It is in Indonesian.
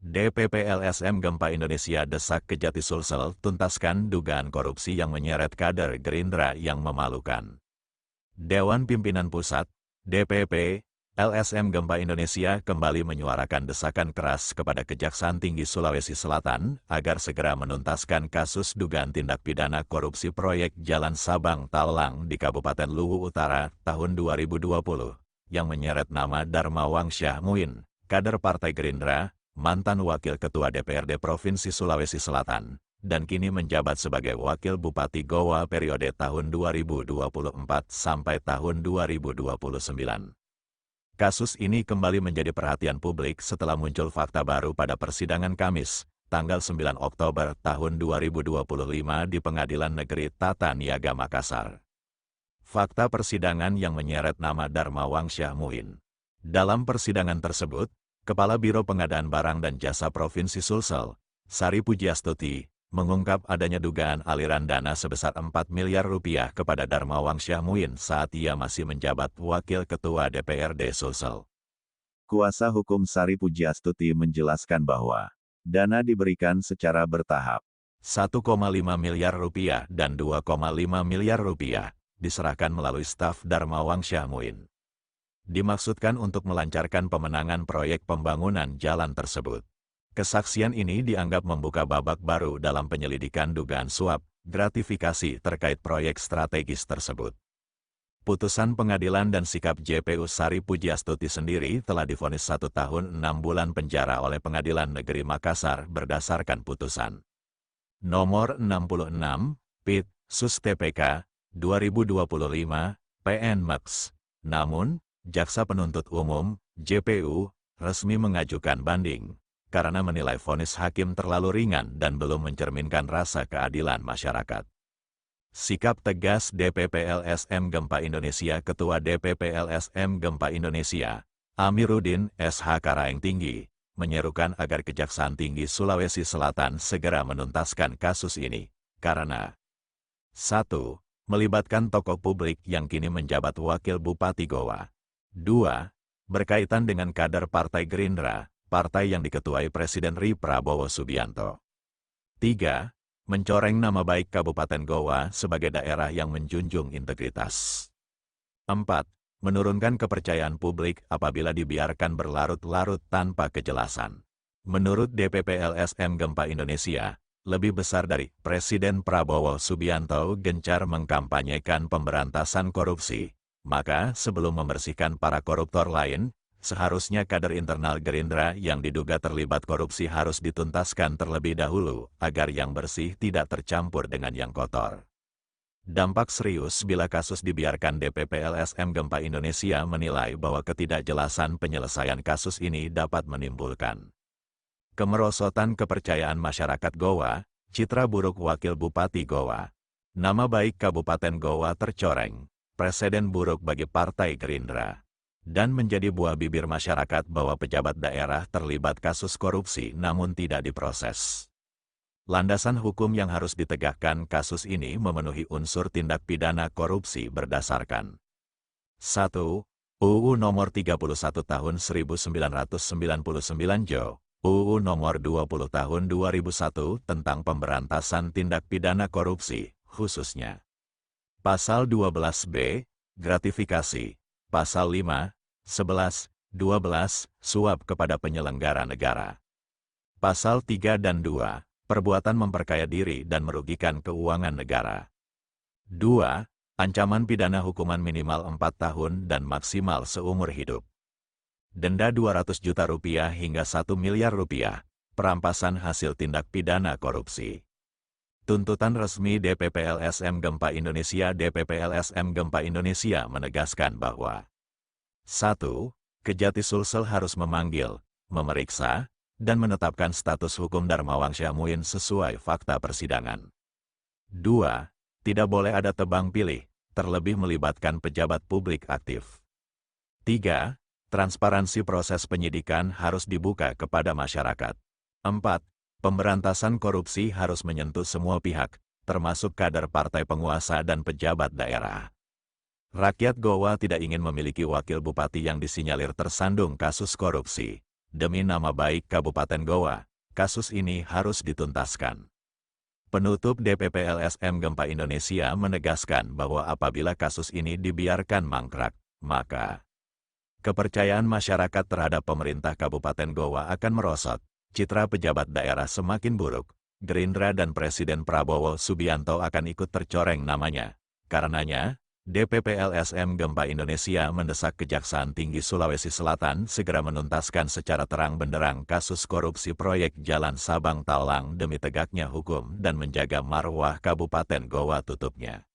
DPP LSM Gempa Indonesia desak Kejati Sulsel tuntaskan dugaan korupsi yang menyeret kader Gerindra yang memalukan. Dewan Pimpinan Pusat, DPP, LSM Gempa Indonesia kembali menyuarakan desakan keras kepada Kejaksaan Tinggi Sulawesi Selatan agar segera menuntaskan kasus dugaan tindak pidana korupsi proyek Jalan Sabang-Talang di Kabupaten Luwu Utara tahun 2020, yang menyeret nama Darmawang Syah Muin, kader Partai Gerindra, mantan Wakil Ketua DPRD Provinsi Sulawesi Selatan, dan kini menjabat sebagai Wakil Bupati Goa periode tahun 2024 sampai tahun 2029. Kasus ini kembali menjadi perhatian publik setelah muncul fakta baru pada persidangan Kamis, tanggal 9 Oktober tahun 2025 di Pengadilan Negeri Tata Niaga Makassar. Fakta persidangan yang menyeret nama Darmawang Syah Muin. Dalam persidangan tersebut, Kepala Biro Pengadaan Barang dan Jasa Provinsi Sulsel, Sari Pujiastuti, mengungkap adanya dugaan aliran dana sebesar 4 miliar rupiah kepada Darmawang Syah Muin saat ia masih menjabat Wakil Ketua DPRD Sulsel. Kuasa hukum Sari Pujiastuti menjelaskan bahwa dana diberikan secara bertahap. 1,5 miliar rupiah dan 2,5 miliar rupiah diserahkan melalui staf Darmawang Syah Muin. Dimaksudkan untuk melancarkan pemenangan proyek pembangunan jalan tersebut. Kesaksian ini dianggap membuka babak baru dalam penyelidikan dugaan suap, gratifikasi terkait proyek strategis tersebut. Putusan pengadilan dan sikap JPU Sari Pujiastuti sendiri telah divonis 1 tahun 6 bulan penjara oleh Pengadilan Negeri Makassar berdasarkan putusan Nomor 66, PIT, Sus TPK, 2025, PN Max. Namun, Jaksa Penuntut Umum, JPU, resmi mengajukan banding, karena menilai vonis hakim terlalu ringan dan belum mencerminkan rasa keadilan masyarakat. Sikap tegas DPP LSM Gempa Indonesia Ketua DPP LSM Gempa Indonesia, Amiruddin SH Karaeng Tinggi, menyerukan agar Kejaksaan Tinggi Sulawesi Selatan segera menuntaskan kasus ini, karena 1. Melibatkan tokoh publik yang kini menjabat Wakil Bupati Goa. 2. Berkaitan dengan kader Partai Gerindra, partai yang diketuai Presiden R. Prabowo Subianto. 3. Mencoreng nama baik Kabupaten Goa sebagai daerah yang menjunjung integritas. 4. Menurunkan kepercayaan publik apabila dibiarkan berlarut-larut tanpa kejelasan. Menurut DPP LSM Gempa Indonesia, lebih besar dari Presiden Prabowo Subianto gencar mengkampanyekan pemberantasan korupsi. Maka, sebelum membersihkan para koruptor lain, seharusnya kader internal Gerindra yang diduga terlibat korupsi harus dituntaskan terlebih dahulu, agar yang bersih tidak tercampur dengan yang kotor. Dampak serius bila kasus dibiarkan. DPP LSM Gempa Indonesia menilai bahwa ketidakjelasan penyelesaian kasus ini dapat menimbulkan kemerosotan kepercayaan masyarakat Goa, citra buruk Wakil Bupati Goa, nama baik Kabupaten Goa tercoreng, presiden buruk bagi Partai Gerindra, dan menjadi buah bibir masyarakat bahwa pejabat daerah terlibat kasus korupsi namun tidak diproses. Landasan hukum yang harus ditegakkan kasus ini memenuhi unsur tindak pidana korupsi berdasarkan 1. UU Nomor 31 Tahun 1999 Jo, UU Nomor 20 Tahun 2001 tentang pemberantasan tindak pidana korupsi, khususnya Pasal 12B, gratifikasi, Pasal 5, 11, 12, suap kepada penyelenggara negara. Pasal 3 dan 2, perbuatan memperkaya diri dan merugikan keuangan negara. 2. Ancaman pidana hukuman minimal 4 tahun dan maksimal seumur hidup. Denda 200 juta rupiah hingga 1 miliar rupiah, perampasan hasil tindak pidana korupsi. Tuntutan resmi DPP LSM Gempa Indonesia. DPP LSM Gempa Indonesia menegaskan bahwa 1. Kejati Sulsel harus memanggil, memeriksa, dan menetapkan status hukum Darmawang Syah Muin sesuai fakta persidangan. 2. Tidak boleh ada tebang pilih, terlebih melibatkan pejabat publik aktif. 3. Transparansi proses penyidikan harus dibuka kepada masyarakat. 4. Pemberantasan korupsi harus menyentuh semua pihak, termasuk kader partai penguasa dan pejabat daerah. Rakyat Goa tidak ingin memiliki wakil bupati yang disinyalir tersandung kasus korupsi. Demi nama baik Kabupaten Goa, kasus ini harus dituntaskan. Penutup DPP LSM Gempa Indonesia menegaskan bahwa apabila kasus ini dibiarkan mangkrak, maka kepercayaan masyarakat terhadap pemerintah Kabupaten Goa akan merosot, citra pejabat daerah semakin buruk, Gerindra dan Presiden Prabowo Subianto akan ikut tercoreng namanya. Karenanya, DPP LSM Gempa Indonesia mendesak Kejaksaan Tinggi Sulawesi Selatan segera menuntaskan secara terang benderang kasus korupsi proyek Jalan Sabang Taulang demi tegaknya hukum dan menjaga marwah Kabupaten Goa tutupnya.